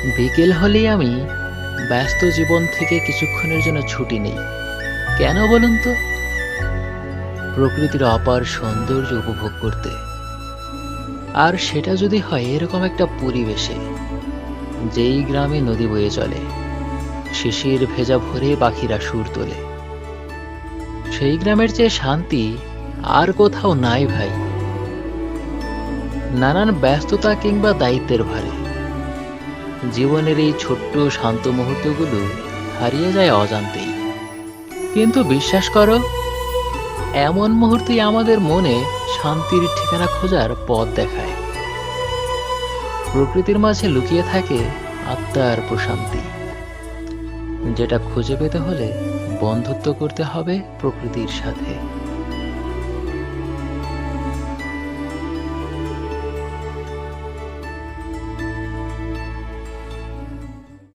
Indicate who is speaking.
Speaker 1: বিকেল হলেই আমি ব্যস্ত জীবন থেকে কিছুক্ষণের জন্য ছুটি নেই। কেন বলুন তো? প্রকৃতির অপার সৌন্দর্য উপভোগ করতে। আর সেটা যদি হয় এরকম একটা পরিবেশে, যেই গ্রামে নদী বয়ে চলে, শিশির ভেজা ভোরে পাখিরা সুর তোলে, সেই গ্রামের চেয়ে শান্তি আর কোথাও নাই ভাই। নানান ব্যস্ততা কিংবা দায়িত্বের ভারে জীবনের এই ছোট্ট শান্ত মুহূর্তগুলো হারিয়ে যায় অজান্তেই। কিন্তু বিশ্বাস করো, এমন মুহূর্তেই আমাদের মনে শান্তির ঠিকানা খোঁজার পথ দেখায়। প্রকৃতির মাঝে লুকিয়ে থাকে আত্মার প্রশান্তি, যেটা খুঁজে পেতে হলে বন্ধুত্ব করতে হবে প্রকৃতির সাথে।